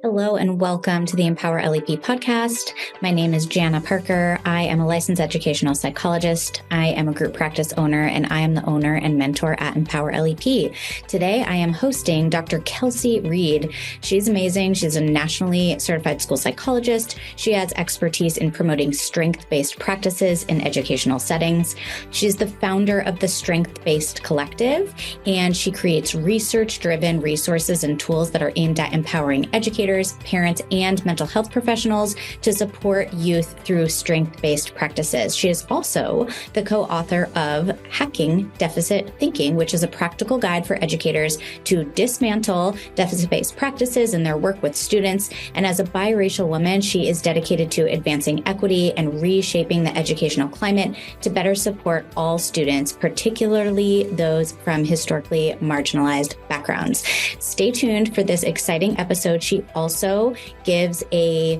Hello and welcome to the Empower LEP Podcast. My name is Jana Parker. I am a licensed educational psychologist. I am a group practice owner, and I am the owner and mentor at Empower LEP. Today, I am hosting Dr. Kelsie Reed. She's amazing. She's a nationally certified school psychologist. She has expertise in promoting strength-based practices in educational settings. She's the founder of the Strength-Based Collective, and she creates research-driven resources and tools that are aimed at empowering educators, parents, and mental health professionals to support youth through strength-based practices. She is also the co-author of Hacking Deficit Thinking, which is a practical guide for educators to dismantle deficit-based practices in their work with students. And as a biracial woman, she is dedicated to advancing equity and reshaping the educational climate to better support all students, particularly those from historically marginalized backgrounds. Stay tuned for this exciting episode. She also gives a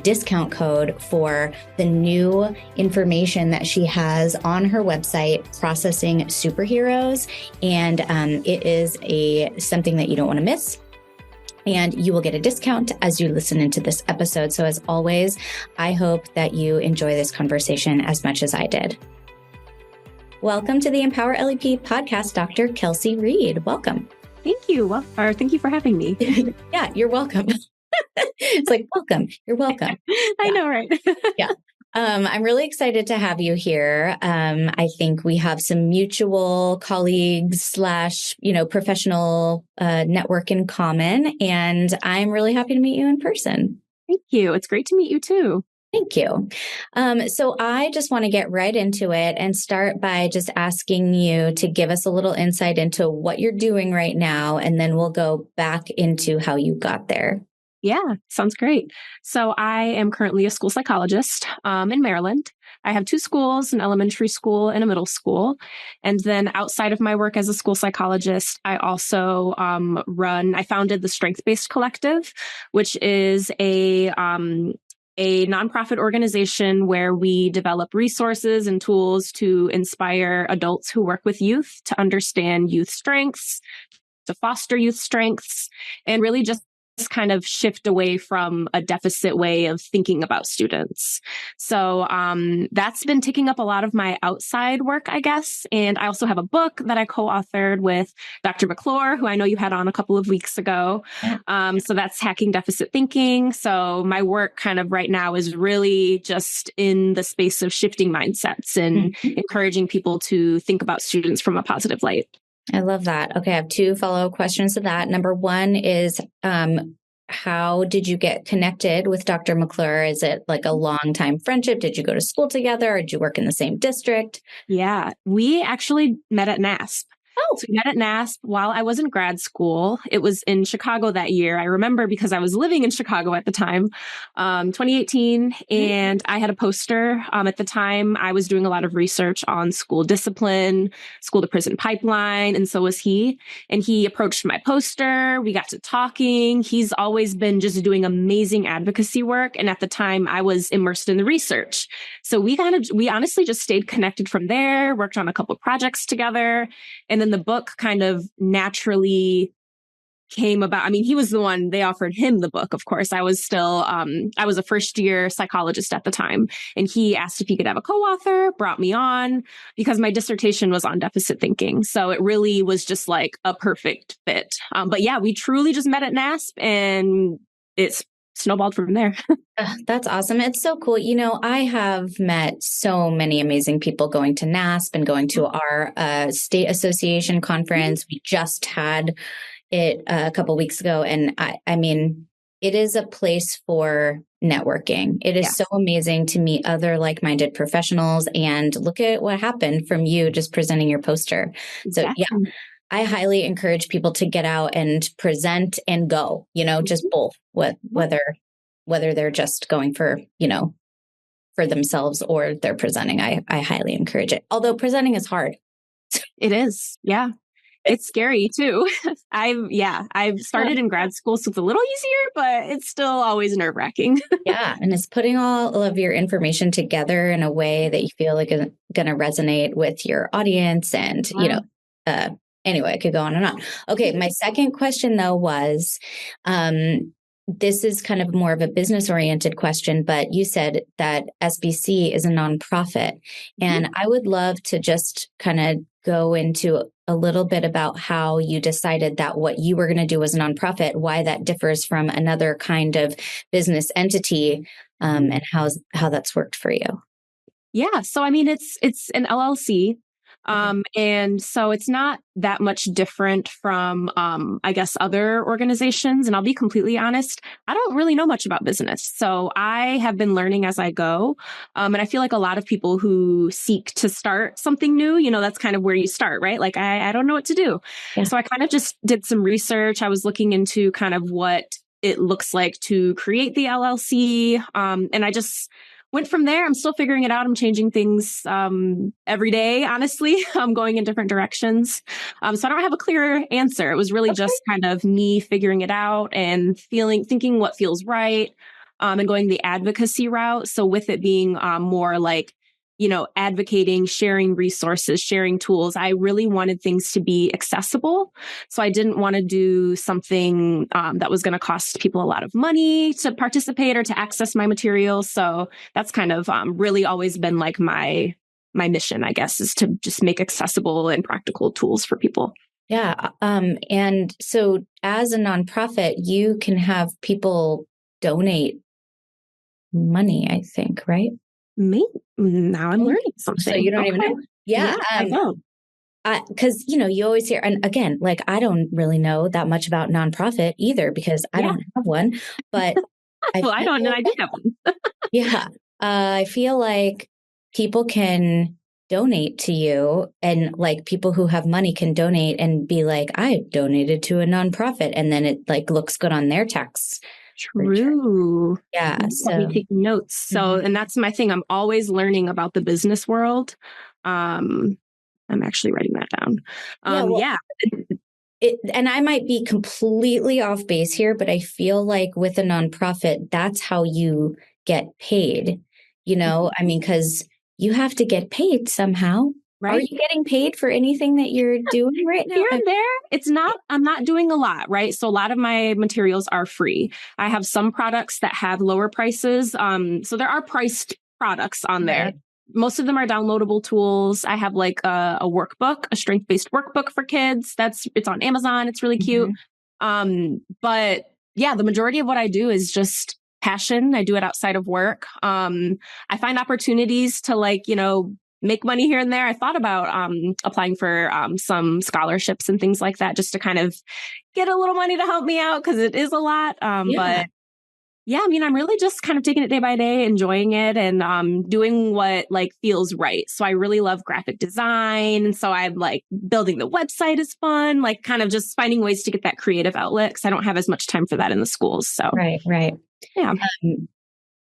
discount code for the new information that she has on her website, Processing Superheroes. And it is something that you don't want to miss. And you will get a discount as you listen into this episode. So as always, I hope that you enjoy this conversation as much as I did. Welcome to the Empower LEP Podcast, Dr. Kelsie Reed. Welcome. Thank you. Thank you for having me. Yeah, you're welcome. It's like, welcome. You're welcome. I know, right? Yeah. I'm really excited to have you here. I think we have some mutual colleagues / professional network in common, and I'm really happy to meet you in person. Thank you. It's great to meet you too. Thank you. So I just want to get right into it and start by just asking you to give us a little insight into what you're doing right now, and then we'll go back into how you got there. Yeah, sounds great. So I am currently a school psychologist in Maryland. I have 2 schools, an elementary school and a middle school. And then outside of my work as a school psychologist, I also I founded the Strength-Based Collective, which is a nonprofit organization where we develop resources and tools to inspire adults who work with youth to understand youth strengths, to foster youth strengths, and really just kind of shift away from a deficit way of thinking about students. So that's been taking up a lot of my outside work, I guess. And I also have a book that I co-authored with Dr. McClure, who I know you had on a couple of weeks ago. So that's Hacking Deficit Thinking. So my work kind of right now is really just in the space of shifting mindsets and encouraging people to think about students from a positive light. I love that. Okay, I have 2 follow-up questions to that. Number 1 is, how did you get connected with Dr. McClure? Is it like a long-time friendship? Did you go to school together, or did you work in the same district? Yeah, we actually met at NASP. Oh, so we met at NASP while I was in grad school. It was in Chicago that year. I remember because I was living in Chicago at the time, 2018. And I had a poster. At the time, I was doing a lot of research on school discipline, school to prison pipeline. And so was he. And he approached my poster. We got to talking. He's always been just doing amazing advocacy work. And at the time, I was immersed in the research. So we honestly just stayed connected from there, worked on a couple of projects together. And then the book kind of naturally came about. I mean, he was the one, they offered him the book, of course. I was still, I was a first year psychologist at the time. And he asked if he could have a co-author, brought me on because my dissertation was on deficit thinking. So it really was just like a perfect fit. But yeah, we truly just met at NASP and it's snowballed from there. That's awesome. It's so cool. I have met so many amazing people going to NASP and going to our state association conference. We just had it a couple weeks ago. And I mean, it is a place for networking. It is so amazing to meet other like-minded professionals, and look at what happened from you just presenting your poster. Exactly. So yeah. I highly encourage people to get out and present and go, just both, whether they're just going for themselves or they're presenting. I highly encourage it. Although presenting is hard. It is. Yeah. It's scary too. I've started in grad school, so it's a little easier, but it's still always nerve-wracking. Yeah. And it's putting all of your information together in a way that you feel like is going to resonate with your audience. And, anyway, I could go on and on. Okay. My second question though was, this is kind of more of a business oriented question, but you said that SBC is a nonprofit. And I would love to just kind of go into a little bit about how you decided that what you were going to do as a nonprofit, why that differs from another kind of business entity, and how that's worked for you. Yeah. So, I mean, it's an LLC. And so it's not that much different from, I guess, other organizations. And I'll be completely honest, I don't really know much about business. So I have been learning as I go. And I feel like a lot of people who seek to start something new, that's kind of where you start, right? Like, I don't know what to do. Yeah. So I kind of just did some research. I was looking into kind of what it looks like to create the LLC. And I just went from there. I'm still figuring it out. I'm changing things every day, honestly. I'm going in different directions. So I don't have a clear answer. It was really just kind of me figuring it out and thinking what feels right, and going the advocacy route. So with it being more like, advocating, sharing resources, sharing tools, I really wanted things to be accessible. So I didn't want to do something that was going to cost people a lot of money to participate or to access my materials. So that's kind of really always been like my mission, I guess, is to just make accessible and practical tools for people. Yeah. And so as a nonprofit, you can have people donate money, I think, right? Me? Now I'm learning something. So you don't even know? Yeah. I don't. Because, you always hear, and again, like, I don't really know that much about nonprofit either because I don't have one, but I don't, and I do have one. Yeah. I feel like people can donate to you, and like people who have money can donate and be like, I donated to a nonprofit, and then it like looks good on their tax. True. Yeah. So me taking notes. So, and that's my thing. I'm always learning about the business world. I'm actually writing that down. And I might be completely off base here, but I feel like with a nonprofit, that's how you get paid. I mean, because you have to get paid somehow. Right. Are you getting paid for anything that you're doing right now? Here and there. I'm not doing a lot, right? So a lot of my materials are free. I have some products that have lower prices. So there are priced products on there. Right. Most of them are downloadable tools. I have like a workbook, a strength-based workbook for kids. It's on Amazon. It's really cute. But yeah, the majority of what I do is just passion. I do it outside of work. I find opportunities to make money here and there. I thought about applying for some scholarships and things like that just to kind of get a little money to help me out because it is a lot. But yeah, I mean, I'm really just kind of taking it day by day, enjoying it and doing what feels right. So I really love graphic design. And so I'm building the website is fun, kind of just finding ways to get that creative outlet because I don't have as much time for that in the schools. So Right. Yeah.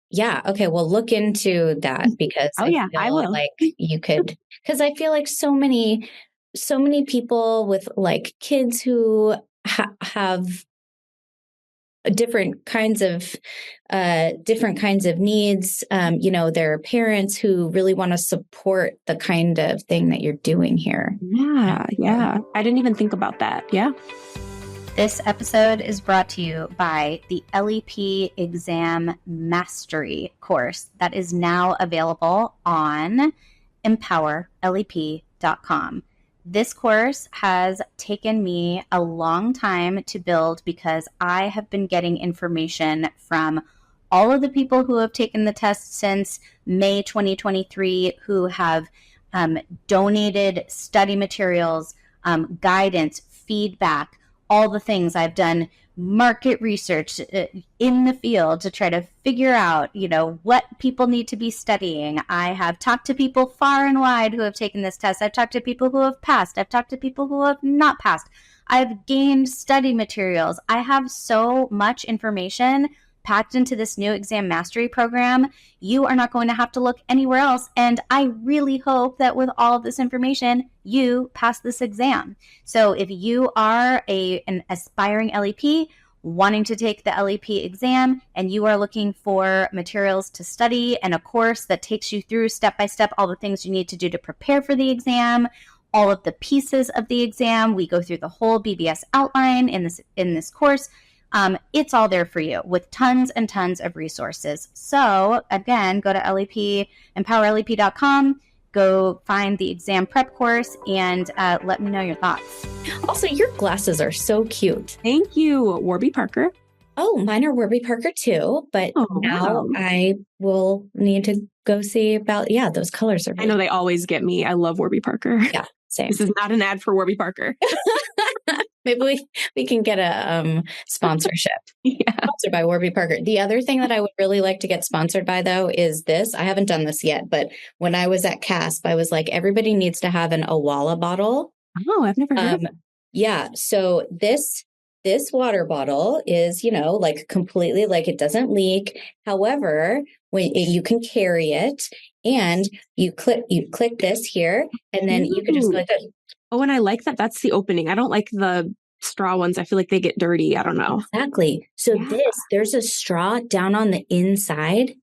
Yeah. Okay. Well, look into that because I will. Like you could, because I feel like so many people with kids who have different kinds of needs. There are parents who really want to support the kind of thing that you're doing here. Yeah. I didn't even think about that. Yeah. This episode is brought to you by the LEP Exam Mastery course that is now available on empowerlep.com. This course has taken me a long time to build because I have been getting information from all of the people who have taken the test since May 2023 who have donated study materials, guidance, feedback, all the things. I've done market research in the field to try to figure out, what people need to be studying. I have talked to people far and wide who have taken this test. I've talked to people who have passed. I've talked to people who have not passed. I've gained study materials. I have so much information packed into this new exam mastery program. You are not going to have to look anywhere else. And I really hope that with all of this information, you pass this exam. So if you are an aspiring LEP wanting to take the LEP exam and you are looking for materials to study and a course that takes you through step by step all the things you need to do to prepare for the exam, all of the pieces of the exam, we go through the whole BBS outline in this course. It's all there for you with tons and tons of resources. So again, go to empowerlep.com, go find the exam prep course, and let me know your thoughts. Also, your glasses are so cute. Thank you, Warby Parker. Oh, mine are Warby Parker too, but now I will need to go see about, those colors are. I know they always get me. I love Warby Parker. Yeah, same. This is not an ad for Warby Parker. Maybe we can get a sponsorship. Sponsored by Warby Parker. The other thing that I would really like to get sponsored by, though, is this. I haven't done this yet, but when I was at CASP, I was like, everybody needs to have an Awala bottle. Oh, I've never heard of that. Yeah. So this water bottle is, like completely, like it doesn't leak. However, when you can carry it and you click this here, and then you can just like that. Oh, and I like that. That's the opening. I don't like the straw ones. I feel like they get dirty. I don't know. Exactly. So there's a straw down on the inside,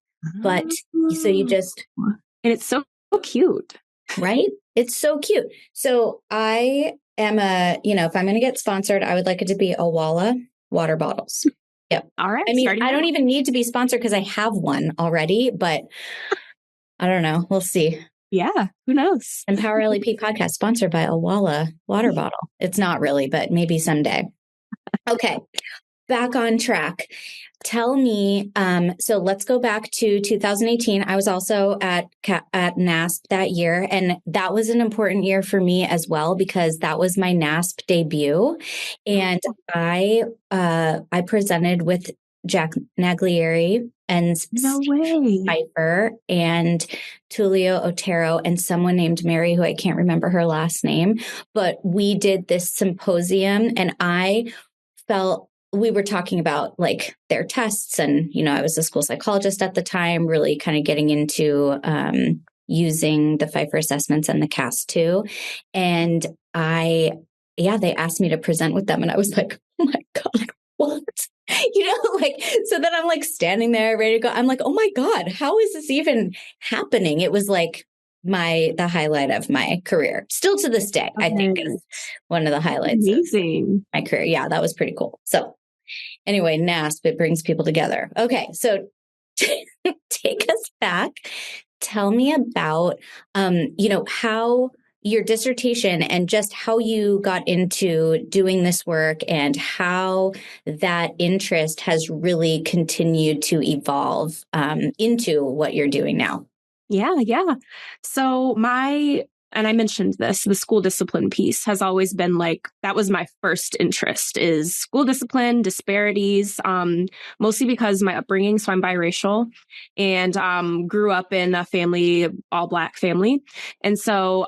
but so you just, and it's so cute, right? It's so cute. So I am if I'm going to get sponsored, I would like it to be Awala water bottles. Yep. All right. I mean, I don't even need to be sponsored because I have one already, but I don't know. We'll see. Yeah. Who knows? Empower LEP Podcast sponsored by Awala water bottle. It's not really, but maybe someday. Okay. Back on track. Tell me, so let's go back to 2018. I was also at NASP that year, and that was an important year for me as well because that was my NASP debut, and I presented with Jack Naglieri and Steve Pfeiffer and Tulio Otero and someone named Mary, who I can't remember her last name, but we did this symposium, and I felt we were talking about like their tests, and I was a school psychologist at the time, really kind of getting into using the Pfeiffer assessments and the CAS-2. And they asked me to present with them, and I was like, oh my God, what? So then I'm like standing there ready to go. I'm like, oh my God, how is this even happening? It was like the highlight of my career. Still to this day, I think is one of the highlights. Amazing. Of my career. Yeah, that was pretty cool. So anyway, NASP, it brings people together. Okay, so take us back. Tell me about, how your dissertation and just how you got into doing this work and how that interest has really continued to evolve into what you're doing now. Yeah. So and I mentioned this, the school discipline piece has always been that was my first interest is school discipline, disparities, mostly because my upbringing. So I'm biracial and grew up in a all Black family. And so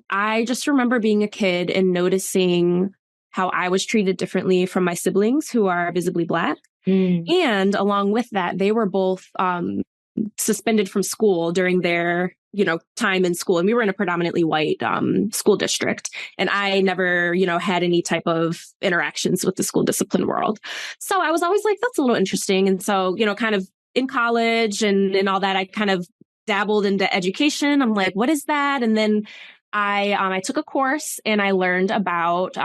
I just remember being a kid and noticing how I was treated differently from my siblings who are visibly Black. And along with that, they were both suspended from school during their time in school. And we were in a predominantly white school district. And I never, had any type of interactions with the school discipline world. So I was always like, that's a little interesting. And so, kind of in college and all that, I kind of dabbled into education. I'm like, what is that? And then I took a course and I learned about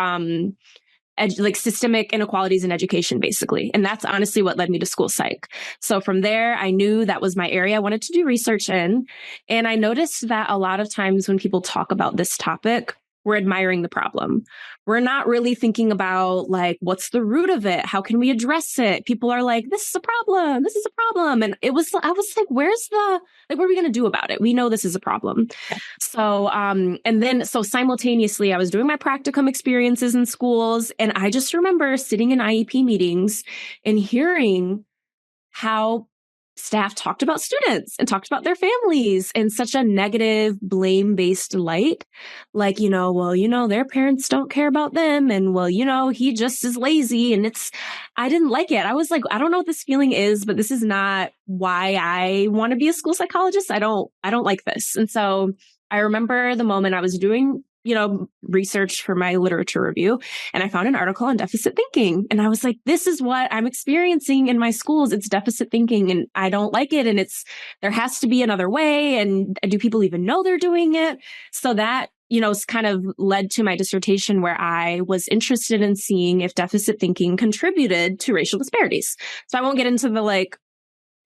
systemic inequalities in education, basically. And that's honestly what led me to school psych. So from there, I knew that was my area I wanted to do research in. And I noticed that a lot of times when people talk about this topic, we're admiring the problem. We're not really thinking about what's the root of it? How can we address it? People are like, this is a problem. This is a problem. And I was like, what are we going to do about it? We know this is a problem. So, so simultaneously, I was doing my practicum experiences in schools. And I just remember sitting in IEP meetings and hearing how staff talked about students and talked about their families in such a negative, blame-based light. Their parents don't care about them. And he just is lazy. And I didn't like it. I was like, I don't know what this feeling is, but this is not why I want to be a school psychologist. I don't like this. And so I remember the moment I was doing research for my literature review. And I found an article on deficit thinking. And I was like, this is what I'm experiencing in my schools. It's deficit thinking and I don't like it. And there has to be another way. And do people even know they're doing it? So that kind of led to my dissertation where I was interested in seeing if deficit thinking contributed to racial disparities. So I won't get into the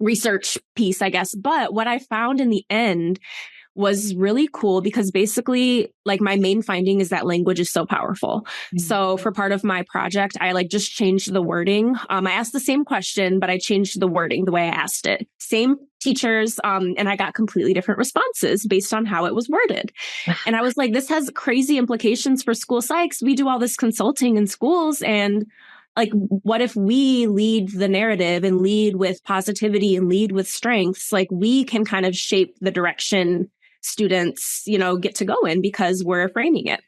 research piece, I guess, but what I found in the end was really cool because basically my main finding is that language is so powerful. Mm-hmm. So for part of my project, I just changed the wording. I asked the same question, but I changed the wording the way I asked it. Same teachers. And I got completely different responses based on how it was worded. And I was like, this has crazy implications for school psychs. We do all this consulting in schools, and what if we lead the narrative and lead with positivity and lead with strengths? We can kind of shape the direction students, get to go in because we're framing it.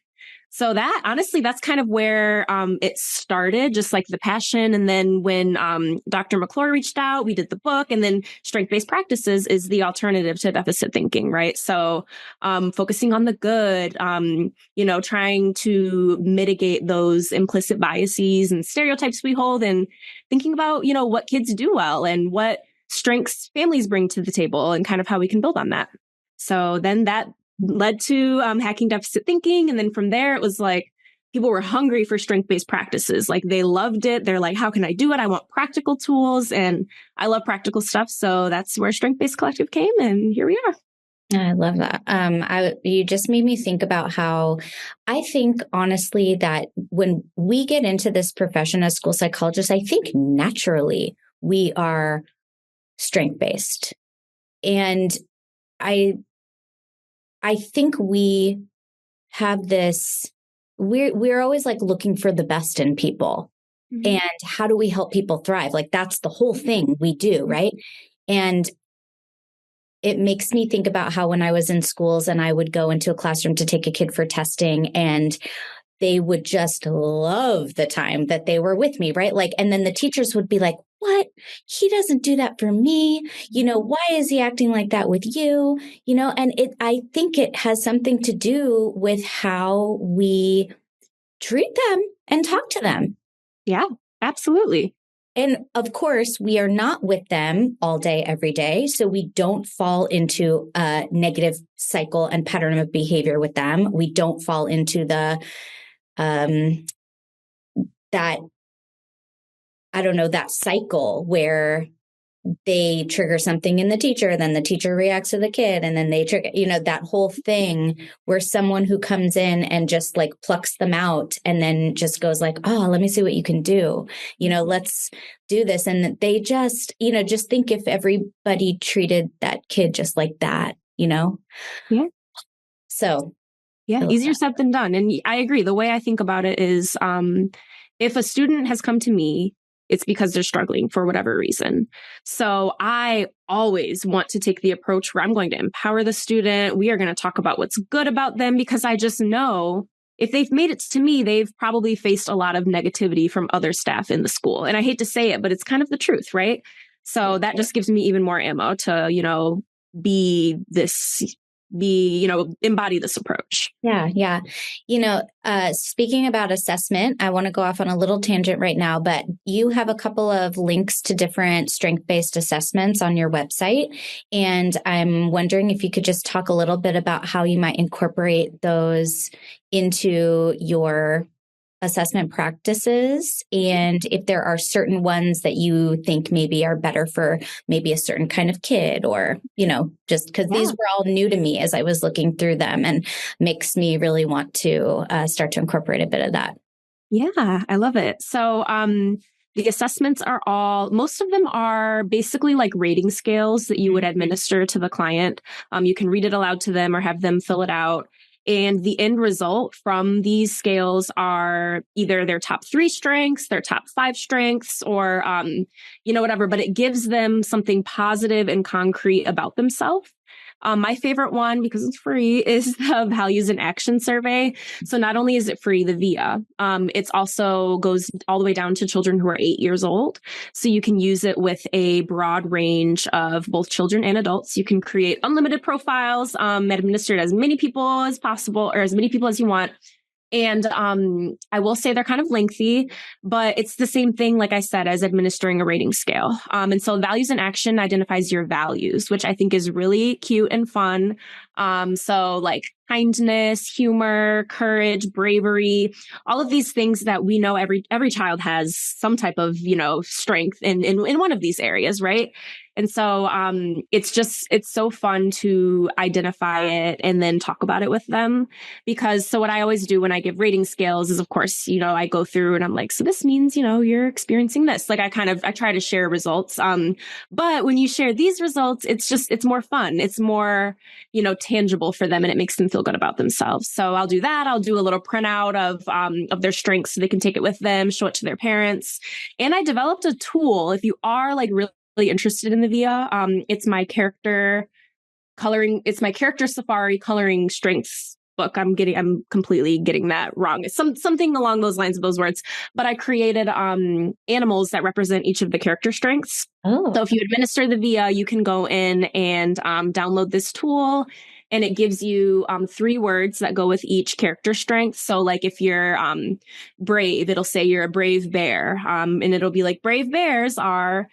So that, honestly, that's kind of where it started, just the passion. And then when Dr. McClure reached out, we did the book, and then strength-based practices is the alternative to deficit thinking, right? So focusing on the good, trying to mitigate those implicit biases and stereotypes we hold, and thinking about, what kids do well and what strengths families bring to the table and kind of how we can build on that. So then that led to hacking deficit thinking. And then from there, it was people were hungry for strength-based practices. They loved it. They're like, how can I do it? I want practical tools, and I love practical stuff. So that's where Strength-Based Collective came. And here we are. I love that. You just made me think about how I think, honestly, that when we get into this profession as school psychologists, I think naturally we are strength-based. And I think we have this, we're always looking for the best in people. Mm-hmm. And how do we help people thrive? That's the whole thing we do, right? And it makes me think about how when I was in schools and I would go into a classroom to take a kid for testing, and they would just love the time that they were with me, right? And then the teachers would be like, what? He doesn't do that for me. Why is he acting like that with you? And I think it has something to do with how we treat them and talk to them. Yeah, absolutely. And of course, we are not with them all day, every day. So we don't fall into a negative cycle and pattern of behavior with them. We don't fall into the, that cycle where they trigger something in the teacher, then the teacher reacts to the kid, and then they trigger, that whole thing where someone who comes in and just plucks them out and then just goes oh, let me see what you can do. Let's do this. And they just, just think if everybody treated that kid just like that, Yeah. So. Yeah, easier said than done. And I agree. The way I think about it is if a student has come to me, it's because they're struggling for whatever reason. So I always want to take the approach where I'm going to empower the student. We are going to talk about what's good about them, because I just know if they've made it to me, they've probably faced a lot of negativity from other staff in the school. And I hate to say it, but it's kind of the truth, right? So that just gives me even more ammo to, embody this approach. Yeah. Speaking about assessment, I want to go off on a little tangent right now, but you have a couple of links to different strength-based assessments on your website. And I'm wondering if you could just talk a little bit about how you might incorporate those into your assessment practices, and if there are certain ones that you think maybe are better for maybe a certain kind of kid, or, just because these were all new to me as I was looking through them, and makes me really want to start to incorporate a bit of that. Yeah, I love it. So the assessments most of them are basically rating scales that you would administer to the client. You can read it aloud to them or have them fill it out. And the end result from these scales are either their top 3 strengths, their top 5 strengths, or, whatever, but it gives them something positive and concrete about themselves. My favorite one, because it's free, is the Values in Action survey. So not only is it free, the VIA, it's also goes all the way down to children who are 8 years old. So you can use it with a broad range of both children and adults. You can create unlimited profiles, administered as many people as possible, or as many people as you want. And I will say they're kind of lengthy, but it's the same thing, like I said, as administering a rating scale. And so Values in Action identifies your values, which I think is really cute and fun. So like kindness, humor, courage, bravery, all of these things that we know every child has some type of, strength in one of these areas, right? And so it's so fun to identify it and then talk about it with them. Because so what I always do when I give rating scales is, of course, I go through and I'm like, so this means, you're experiencing this. Like I try to share results. But when you share these results, it's more fun. It's more, tangible for them, and it makes them feel good about themselves. So I'll do that. I'll do a little printout of their strengths so they can take it with them, show it to their parents. And I developed a tool. If you are like really interested in the VIA, it's my character safari coloring strengths book. I'm completely getting that wrong. It's something along those lines of those words, but I created animals that represent each of the character strengths. Oh. So if you administer the VIA, you can go in and download this tool, and it gives you 3 words that go with each character strength. So like if you're brave, it'll say you're a brave bear, and it'll be like brave bears are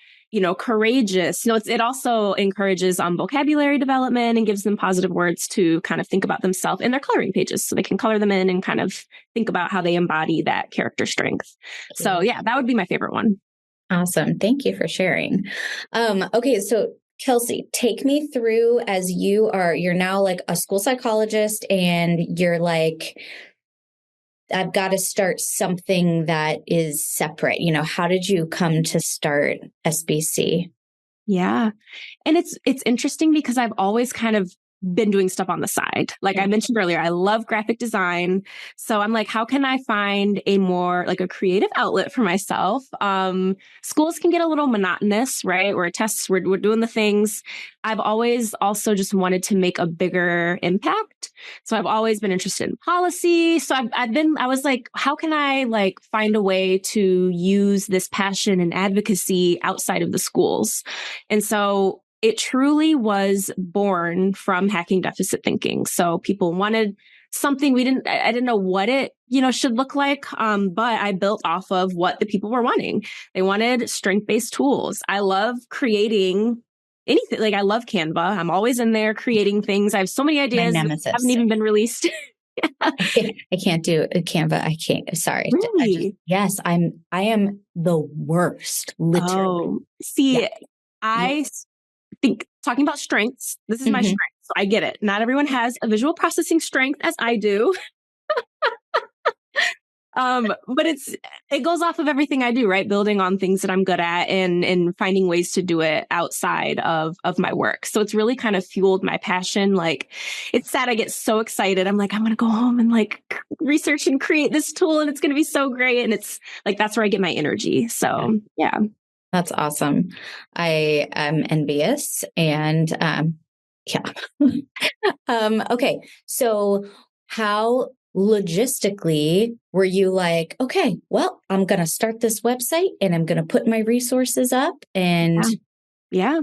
courageous. It also encourages vocabulary development and gives them positive words to kind of think about themselves in their coloring pages, so they can color them in and kind of think about how they embody that character strength. So yeah, that would be my favorite one. Awesome. Thank you for sharing. Okay. So Kelsie, take me through as you're now like a school psychologist, and you're like, I've got to start something that is separate. How did you come to start SBC? Yeah. And it's interesting because I've always kind of been doing stuff on the side. Like I mentioned earlier, I love graphic design. So I'm like, how can I find a more like a creative outlet for myself? Schools can get a little monotonous, right? We're tests, we're doing the things. I've always also just wanted to make a bigger impact. So I've always been interested in policy. So I was like, how can I like find a way to use this passion and advocacy outside of the schools? And so it truly was born from hacking deficit thinking. So people wanted something I didn't know what it, should look like. But I built off of what the people were wanting. They wanted strength-based tools. I love creating anything. Like I love Canva. I'm always in there creating things. I have so many ideas that haven't even been released. I can't do Canva. I can't. Sorry. Really? Yes, I am the worst. Literally. Oh, see, yeah. I think talking about strengths, this is my strength. So I get it. Not everyone has a visual processing strength as I do. But it goes off of everything I do, right? Building on things that I'm good at and finding ways to do it outside of my work. So it's really kind of fueled my passion. Like it's sad. I get so excited. I'm like, I'm going to go home and like research and create this tool, and it's going to be so great. And it's like, that's where I get my energy. So yeah. That's awesome. I am envious. And yeah. Okay. So how logistically were you like, okay, well, I'm going to start this website and I'm going to put my resources up and yeah.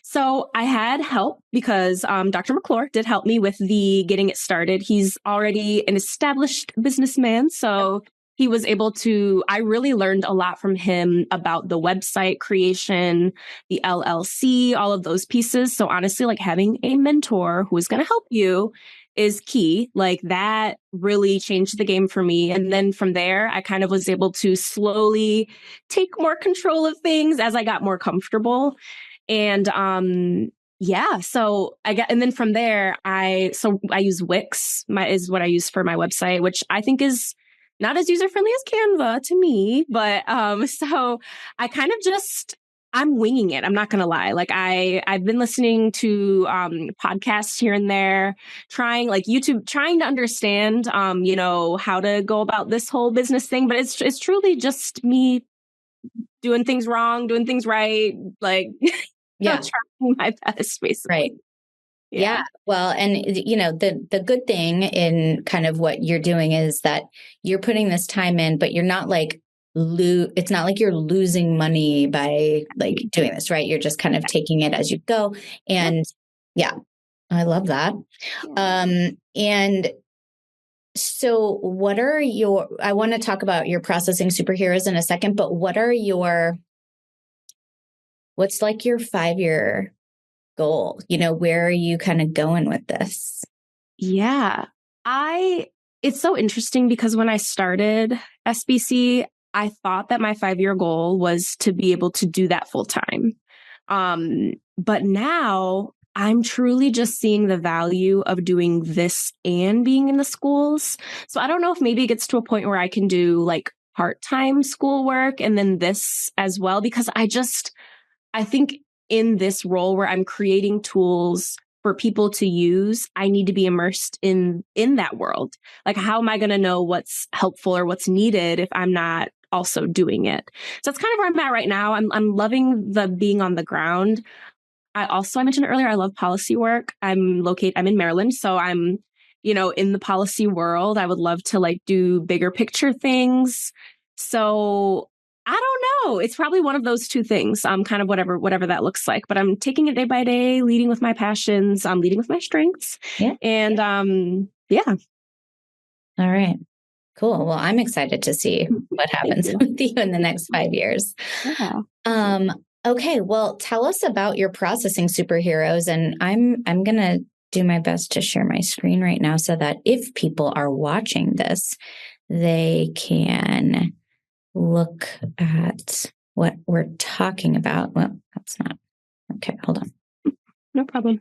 So I had help because Dr. McClure did help me with the getting it started. He's already an established businessman. So he was able to, I really learned a lot from him about the website creation, the LLC, all of those pieces. So honestly, like having a mentor who is going to help you is key. Like that really changed the game for me. And then from there, I kind of was able to slowly take more control of things as I got more comfortable. And so and then from there, I use Wix, is what I use for my website, which I think is not as user-friendly as Canva to me, but so I kind of I'm winging it. I'm not going to lie. Like I've been listening to podcasts here and there, trying like YouTube, trying to understand, how to go about this whole business thing. But it's truly just me doing things wrong, doing things right, like trying my best, basically. Right. Yeah. Well, and the good thing in kind of what you're doing is that you're putting this time in, but you're not like it's not like you're losing money by like doing this, right? You're just kind of taking it as you go. And I love that. And so what are I want to talk about your processing superheroes in a second, but what's like your 5-year goal? Where are you kind of going with this? Yeah, it's so interesting because when I started SBC, I thought that my 5-year goal was to be able to do that full time. But now I'm truly just seeing the value of doing this and being in the schools. So I don't know if maybe it gets to a point where I can do like part-time schoolwork and then this as well, because I think in this role where I'm creating tools for people to use, I need to be immersed in that world. Like, how am I going to know what's helpful or what's needed if I'm not also doing it? So that's kind of where I'm at right now. I'm loving the being on the ground. I mentioned earlier, I love policy work. I'm in Maryland, so I'm, in the policy world. I would love to like do bigger picture things. So I don't know. It's probably one of those two things, kind of whatever that looks like. But I'm taking it day by day, leading with my passions, leading with my strengths. Yeah. And yeah. All right. Cool. Well, I'm excited to see what happens with you in the next 5 years. Yeah. Okay. Well, tell us about your processing superheroes. And I'm going to do my best to share my screen right now so that if people are watching this, they can look at what we're talking about. Well, that's not. Okay, hold on. No problem.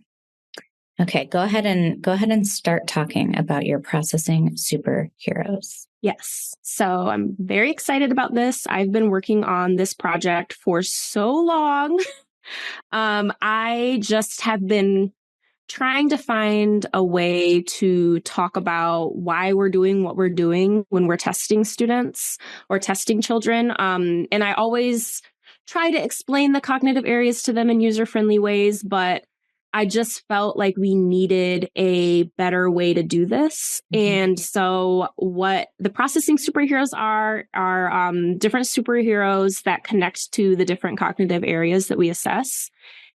Okay, go ahead and start talking about your processing superheroes. Yes. So I'm very excited about this. I've been working on this project for so long. I just have been trying to find a way to talk about why we're doing what we're doing when we're testing students or testing children. And I always try to explain the cognitive areas to them in user-friendly ways, but I just felt like we needed a better way to do this. Mm-hmm. And so what the processing superheroes are different superheroes that connect to the different cognitive areas that we assess.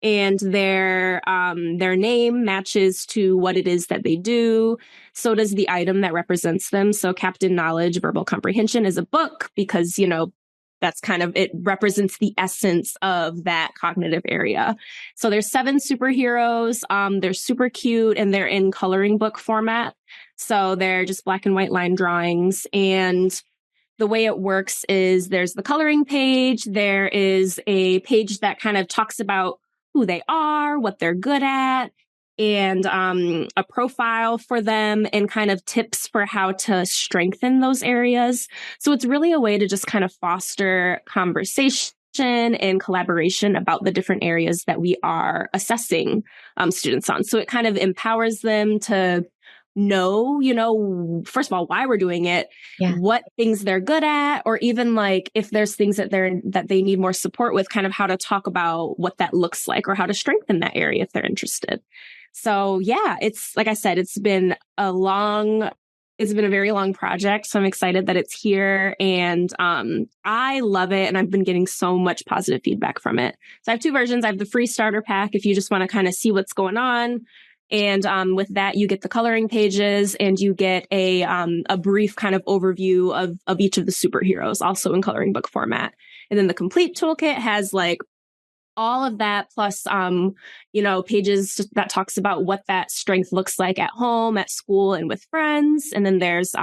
And their name matches to what it is that they do. So does the item that represents them. So Captain Knowledge, Verbal Comprehension is a book because, that's kind of, it represents the essence of that cognitive area. So there's 7 superheroes. They're super cute and they're in coloring book format. So they're just black and white line drawings. And the way it works is there's the coloring page. There is a page that kind of talks about who they are, what they're good at, and a profile for them and kind of tips for how to strengthen those areas. So it's really a way to just kind of foster conversation and collaboration about the different areas that we are assessing students on. So it kind of empowers them to know, first of all, why we're doing it, what things they're good at, or even like if there's things that they need more support with, kind of how to talk about what that looks like or how to strengthen that area if they're interested. So yeah, it's like I said, it's been a very long project. So I'm excited that it's here and I love it. And I've been getting so much positive feedback from it. So I have 2 versions. I have the free starter pack if you just want to kind of see what's going on. And with that, you get the coloring pages and you get a brief kind of overview of each of the superheroes, also in coloring book format. And then the complete toolkit has like all of that plus, pages that talks about what that strength looks like at home, at school, and with friends. And then there's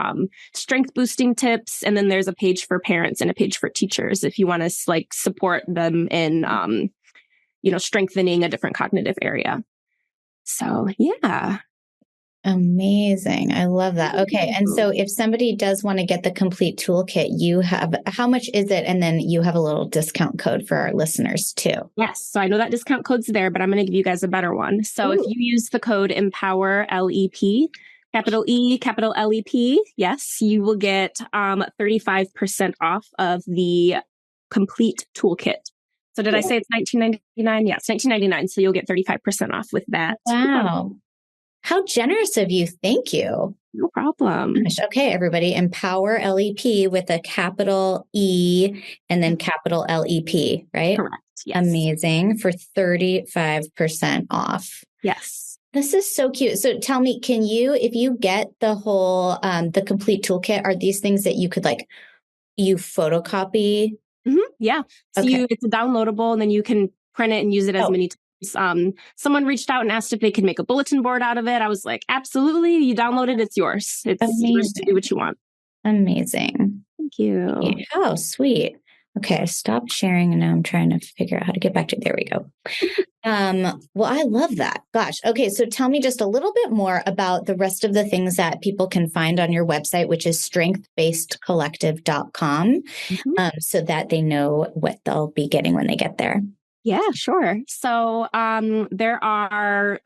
strength boosting tips. And then there's a page for parents and a page for teachers if you want to like support them in, strengthening a different cognitive area. So, yeah. Amazing. I love that. Okay. And so if somebody does want to get the complete toolkit, how much is it? And then you have a little discount code for our listeners too. Yes. So I know that discount code's there, but I'm going to give you guys a better one. So if you use the code Empower LEP, capital E, capital LEP, yes, you will get 35% off of the complete toolkit. So did I say it's $19.99? Yes, $19.99. So you'll get 35% off with that. Wow. How generous of you. Thank you. No problem. Gosh. Okay, everybody. Empower LEP with a capital E and then capital LEP, right? Correct. Yes. Amazing. For 35% off. Yes. This is so cute. So tell me, if you get the whole, the complete toolkit, are these things that you could you photocopy? Mm-hmm. Yeah. So it's a downloadable and then you can print it and use it as many times Someone reached out and asked if they could make a bulletin board out of it. I was like, absolutely. You download it. It's yours. It's yours to do what you want. Amazing. Thank you. Oh, sweet. Okay, I stopped sharing and now I'm trying to figure out how to get back to it. There we go. Well, I love that. Gosh. Okay, so tell me just a little bit more about the rest of the things that people can find on your website, which is strengthbasedcollective.com, so that they know what they'll be getting when they get there. Yeah, sure. So there's a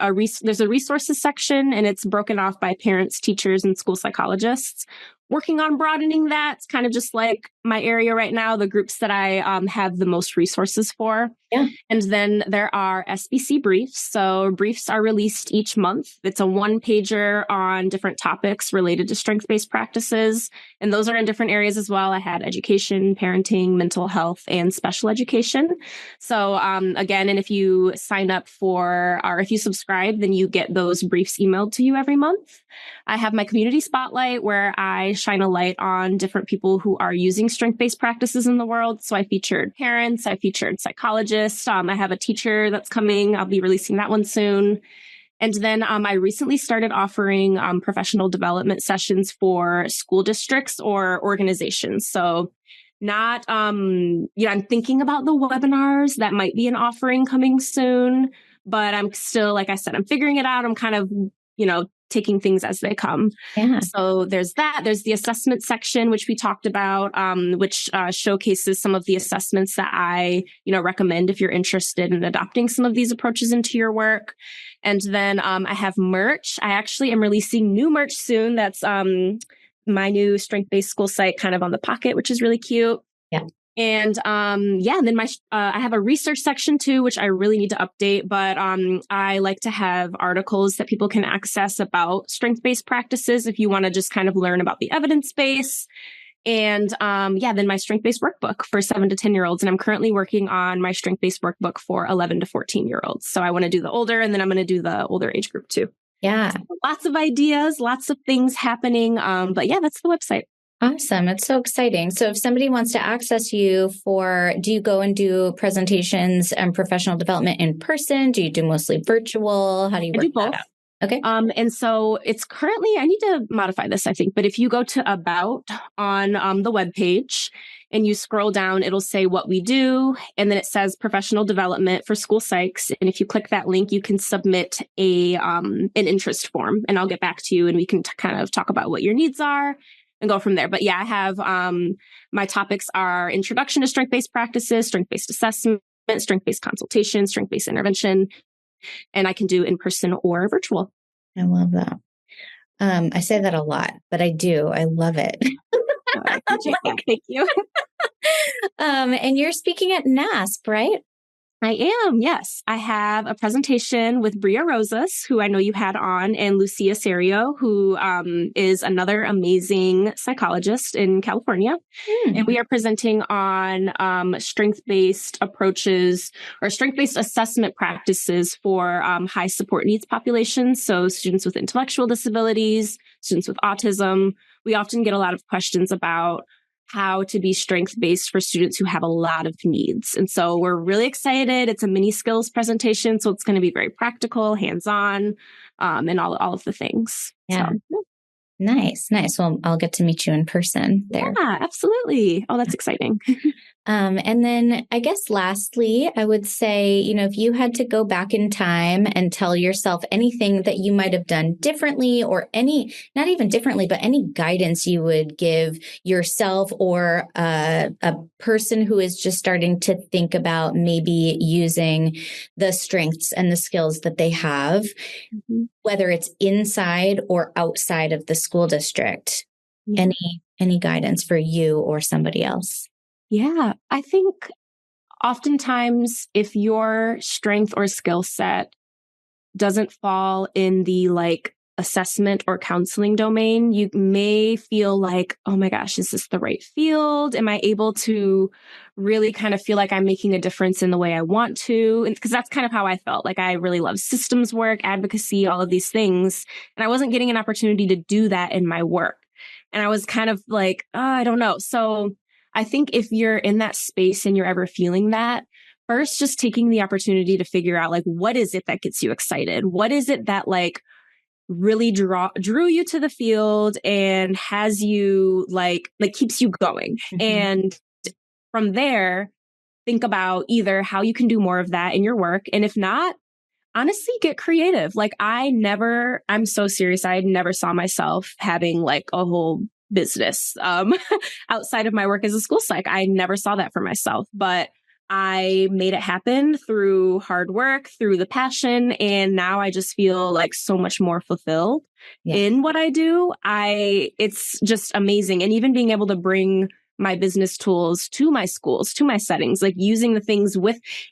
resources section, and it's broken off by parents, teachers, and school psychologists. Working on broadening that. It's kind of just like my area right now, the groups that I have the most resources for. Yeah. And then there are SBC briefs. So briefs are released each month. It's a one-pager on different topics related to strength-based practices. And those are in different areas as well. I had education, parenting, mental health, and special education. So again, and if you sign up or if you subscribe, then you get those briefs emailed to you every month. I have my community spotlight where I shine a light on different people who are using strength-based practices in the world. So I featured parents, I featured psychologists. I have a teacher that's coming. I'll be releasing that one soon. And then I recently started offering professional development sessions for school districts or organizations. So I'm thinking about the webinars. That might be an offering coming soon, but I'm still, like I said, I'm figuring it out. I'm kind of, taking things as they come. Yeah. So there's that. There's the assessment section, which we talked about, which showcases some of the assessments that I, recommend if you're interested in adopting some of these approaches into your work. And then I have merch. I actually am releasing new merch soon. That's my new strength-based school site kind of on the pocket, which is really cute. Yeah. And and then I have a research section too, which I really need to update. But I like to have articles that people can access about strength-based practices if you want to just kind of learn about the evidence base. And then my strength-based workbook for 7 to 10-year-olds. And I'm currently working on my strength-based workbook for 11 to 14-year-olds. So I want to do the older, and then I'm going to do the older age group too. Yeah. So lots of ideas, lots of things happening. But yeah, that's the website. Awesome. It's so exciting. So if somebody wants to access you do you go and do presentations and professional development in person? Do you do mostly virtual? How do you work do both. that out? Okay. And so it's currently, I need to modify this, I think, but if you go to About on the webpage and you scroll down, it'll say what we do. And then it says professional development for school psychs. And if you click that link, you can submit an interest form, and I'll get back to you and we can kind of talk about what your needs are and go from there. But yeah, I have my topics are introduction to strength-based practices, strength-based assessment, strength-based consultation, strength-based intervention, and I can do in person or virtual. I love that. I say that a lot, but I do. I love it. I appreciate that. Thank you. And you're speaking at NASP, right? I am, yes. I have a presentation with Bria Rosas, who I know you had on, and Lucia Serio, who is another amazing psychologist in California. And we are presenting on strength-based approaches or strength-based assessment practices for high support needs populations. So students with intellectual disabilities, students with autism. We often get a lot of questions about how to be strength-based for students who have a lot of needs. And so we're really excited. It's a mini skills presentation, so it's going to be very practical, hands-on, and all of the things. Yeah. So, Nice. Well, I'll get to meet you in person there. Yeah, absolutely. Oh, that's exciting. And then I guess lastly, I would say, if you had to go back in time and tell yourself anything that you might have done differently or not even differently, but any guidance you would give yourself or a person who is just starting to think about maybe using the strengths and the skills that they have, whether it's inside or outside of the school district, any guidance for you or somebody else? Yeah, I think oftentimes if your strength or skill set doesn't fall in the assessment or counseling domain, you may feel like, oh my gosh, is this the right field? Am I able to really kind of feel like I'm making a difference in the way I want to? Because that's kind of how I felt. Like I really love systems work, advocacy, all of these things. And I wasn't getting an opportunity to do that in my work. And I was kind of like, I don't know. So I think if you're in that space and you're ever feeling that, first, just taking the opportunity to figure out like, what is it that gets you excited? What is it that like really drew you to the field and has you like keeps you going? And from there, think about either how you can do more of that in your work. And if not, honestly, get creative. Like I'm so serious. I never saw myself having like a whole business outside of my work as a school psych. I never saw that for myself, but I made it happen through hard work, through the passion. And now I just feel like so much more fulfilled in what I do. It's just amazing. And even being able to bring my business tools to my schools, to my settings, like using the things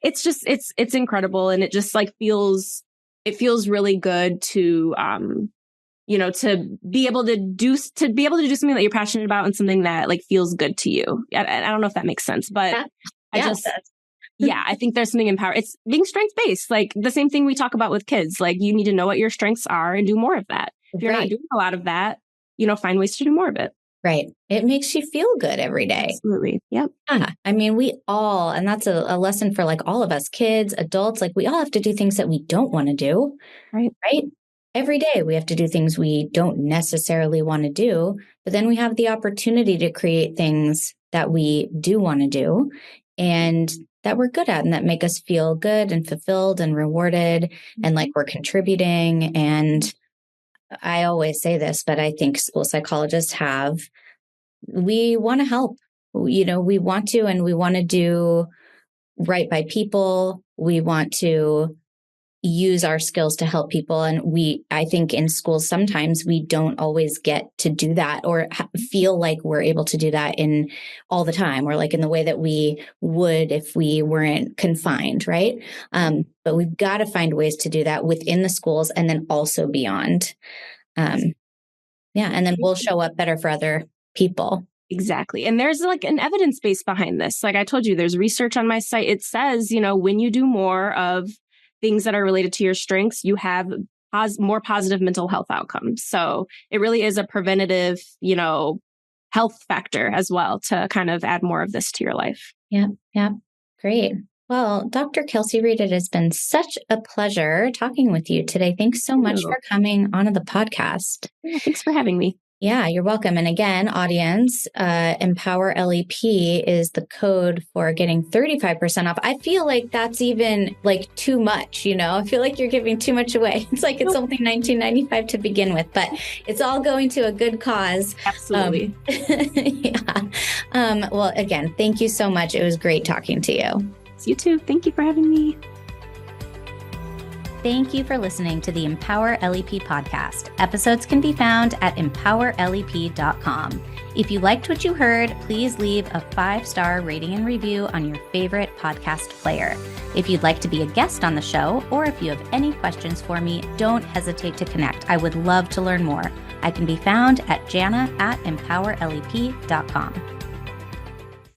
it's incredible. And it just like feels really good to, to be able to do something that you're passionate about and something that like feels good to you. I don't know if that makes sense, but I think there's something empowering. It's being strength-based, like the same thing we talk about with kids. Like you need to know what your strengths are and do more of that. If you're not doing a lot of that, find ways to do more of it. Right. It makes you feel good every day. Absolutely. Yep. Yeah. I mean, and that's a lesson for like all of us, kids, adults, like we all have to do things that we don't want to do. Right. Every day we have to do things we don't necessarily want to do, but then we have the opportunity to create things that we do want to do and that we're good at and that make us feel good and fulfilled and rewarded and like we're contributing. And I always say this, but I think school psychologists we want to help, we want to, and we want to do right by people. We want to use our skills to help people. And I think in schools, sometimes we don't always get to do that or feel like we're able to do that in all the time or like in the way that we would if we weren't confined. Right. But we've got to find ways to do that within the schools and then also beyond. And then we'll show up better for other people. Exactly. And there's like an evidence base behind this. Like I told you, there's research on my site. It says, when you do more of things that are related to your strengths, you have more positive mental health outcomes. So it really is a preventative, health factor as well to kind of add more of this to your life. Yeah. Great. Well, Dr. Kelsie Reed, it has been such a pleasure talking with you today. Thanks so much for coming onto the podcast. Yeah, thanks for having me. Yeah, you're welcome. And again, audience, Empower LEP is the code for getting 35% off. I feel like that's even like too much, I feel like you're giving too much away. It's like it's only $19.95 to begin with, but it's all going to a good cause. Absolutely. Well, again, thank you so much. It was great talking to you. You too. Thank you for having me. Thank you for listening to the Empower LEP podcast. Episodes can be found at empowerlep.com. If you liked what you heard, please leave a 5-star rating and review on your favorite podcast player. If you'd like to be a guest on the show, or if you have any questions for me, don't hesitate to connect. I would love to learn more. I can be found at Jana at empowerlep.com.